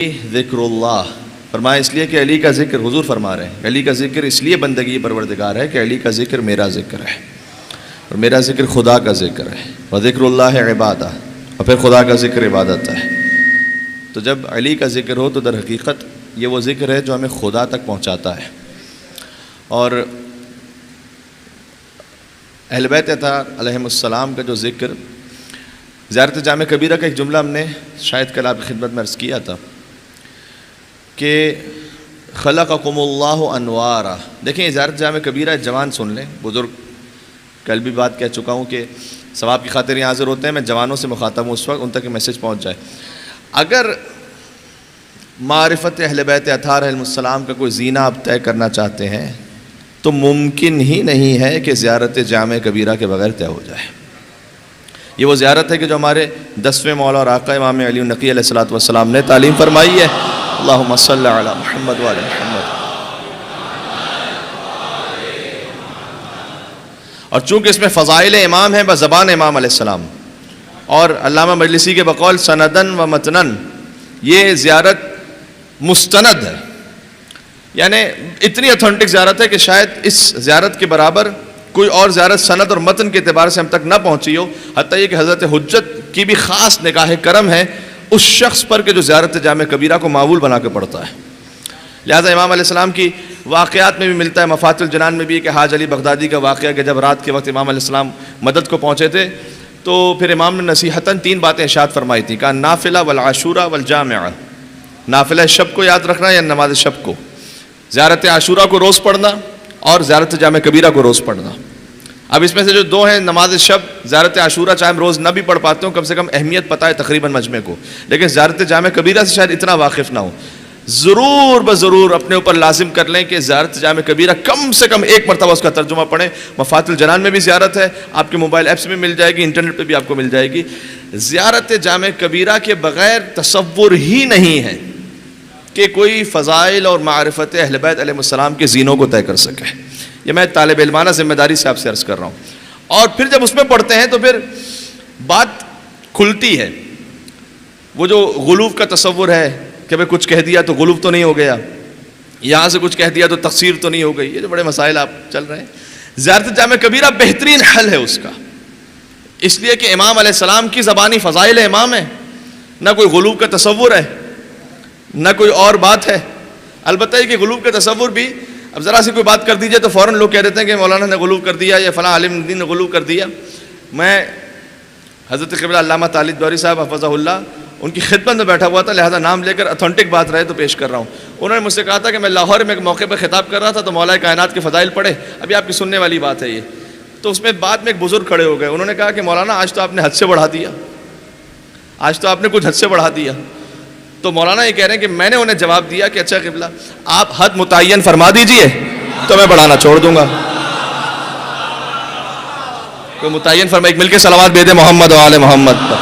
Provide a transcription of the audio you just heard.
ذکر اللہ فرمایا اس لیے کہ علی کا ذکر، حضور فرما رہے ہیں علی کا ذکر اس لیے بندگی پروردگار ہے کہ علی کا ذکر میرا ذکر ہے اور میرا ذکر خدا کا ذکر ہے، وذکر اللہ عبادہ، اور پھر خدا کا ذکر عبادت ہے۔ تو جب علی کا ذکر ہو تو در حقیقت یہ وہ ذکر ہے جو ہمیں خدا تک پہنچاتا ہے۔ اور اہل بیت اطہار علیہم السلام کا جو ذکر، زیارت جامع کبیرہ کا ایک جملہ ہم نے شاید کل آپ کی خدمت میں عرض کیا تھا کہ خلقکم اللہ انوارا۔ دیکھیں زیارت جامع کبیرہ جوان سن لیں، بزرگ کل بھی بات کہہ چکا ہوں کہ ثواب کی خاطر یہاں حاضر ہوتے ہیں، میں جوانوں سے مخاطب ہوں اس وقت، ان تک یہ میسج پہنچ جائے۔ اگر معرفت اہل بیت اطہار علیہم السلام کا کوئی زینہ آپ طے کرنا چاہتے ہیں تو ممکن ہی نہیں ہے کہ زیارت جامع کبیرہ کے بغیر طے ہو جائے۔ یہ وہ زیارت ہے کہ جو ہمارے 10ویں مولا اور آقا امام علی النقی علیہ الصلوۃ والسلام نے تعلیم فرمائی ہے۔ اللہم صلی علی محمد وعلی محمد۔ اور چونکہ اس میں فضائل امام ہیں بزبان امام علیہ السلام، اور علامہ مجلسی کے بقول سندن و متنن، یہ زیارت مستند ہے، یعنی اتنی اتھینٹک زیارت ہے کہ شاید اس زیارت کے برابر کوئی اور زیارت سند اور متن کے اعتبار سے ہم تک نہ پہنچی ہو، حتیٰ یہ کہ حضرت حجت کی بھی خاص نگاہ کرم ہے اس شخص پر کہ جو زیارت جامع کبیرہ کو معمول بنا کے پڑھتا ہے۔ لہٰذا امام علیہ السلام کی واقعات میں بھی ملتا ہے، مفاتح الجنان میں بھی کہ حاج علی بغدادی کا واقعہ کہ جب رات کے وقت امام علیہ السلام مدد کو پہنچے تھے تو پھر امام نے نصیحتاً 3 باتیں ارشاد فرمائی تھیں، کہا نافلہ والعاشورہ والجامعہ، نافلہ شب کو یاد رکھنا یا نماز شب کو، زیارت عاشورہ کو روز پڑھنا اور زیارت جامع کبیرہ کو روز پڑھنا۔ اب اس میں سے جو 2 ہیں، نماز شب، زیارت عاشورہ چاہے ہم روز نہ بھی پڑھ پاتے ہوں، کم سے کم اہمیت پتہ ہے تقریباً مجمع کو، لیکن زیارت جامع کبیرہ سے شاید اتنا واقف نہ ہو۔ ضرور بضرور اپنے اوپر لازم کر لیں کہ زیارت جامع کبیرہ کم سے کم 1 مرتبہ اس کا ترجمہ پڑھیں۔ مفاتح الجنان میں بھی زیارت ہے، آپ کے موبائل ایپس میں مل جائے گی، انٹرنیٹ پہ بھی آپ کو مل جائے گی۔ زیارت جامع کبیرہ کے بغیر تصور ہی نہیں ہے کہ کوئی فضائل اور معرفت اہل بیت علیہ السلام کے زینوں کو طے کر سکے۔ یہ میں طالب علمانہ ذمہ داری سے آپ سے عرض کر رہا ہوں۔ اور پھر جب اس میں پڑھتے ہیں تو پھر بات کھلتی ہے، وہ جو غلوف کا تصور ہے کہ بھئی کچھ کہہ دیا تو غلوف تو نہیں ہو گیا، یہاں سے کچھ کہہ دیا تو تقصیر تو نہیں ہو گئی، یہ جو بڑے مسائل آپ چل رہے ہیں، زیارت جامع کبیرہ بہترین حل ہے اس کا، اس لیے کہ امام علیہ السلام کی زبانی فضائل امام ہے، نہ کوئی غلوف کا تصور ہے نہ کوئی اور بات ہے۔ البتہ یہ کہ غلوف کا تصور بھی، اب ذرا سی کوئی بات کر دیجئے تو فوراً لوگ کہہ دیتے ہیں کہ مولانا نے غلوف کر دیا یا فلاں عالم دین نے غلوف کر دیا۔ میں حضرت قبلہ علامہ طالب دوری صاحب حفظہ اللہ ان کی خدمت میں بیٹھا ہوا تھا، لہذا نام لے کر اتھینٹک بات رہے تو پیش کر رہا ہوں۔ انہوں نے مجھ سے کہا تھا کہ میں لاہور میں ایک موقع پر خطاب کر رہا تھا تو مولا کائنات کے فضائل پڑھے، ابھی آپ کی سننے والی بات ہے یہ، تو اس میں بعد میں ایک بزرگ کھڑے ہو گئے، انہوں نے کہا کہ مولانا آج تو آپ نے حد سے بڑھا دیا، آج تو آپ نے کچھ حد سے بڑھا دیا۔ تو مولانا یہ کہہ رہے ہیں کہ میں نے انہیں جواب دیا کہ اچھا قبلہ آپ حد متعین فرما دیجئے تو میں بڑھانا چھوڑ دوں گا۔ کوئی متعین فرمائے، مل کے صلوات بھیجے محمد و آل محمد پر۔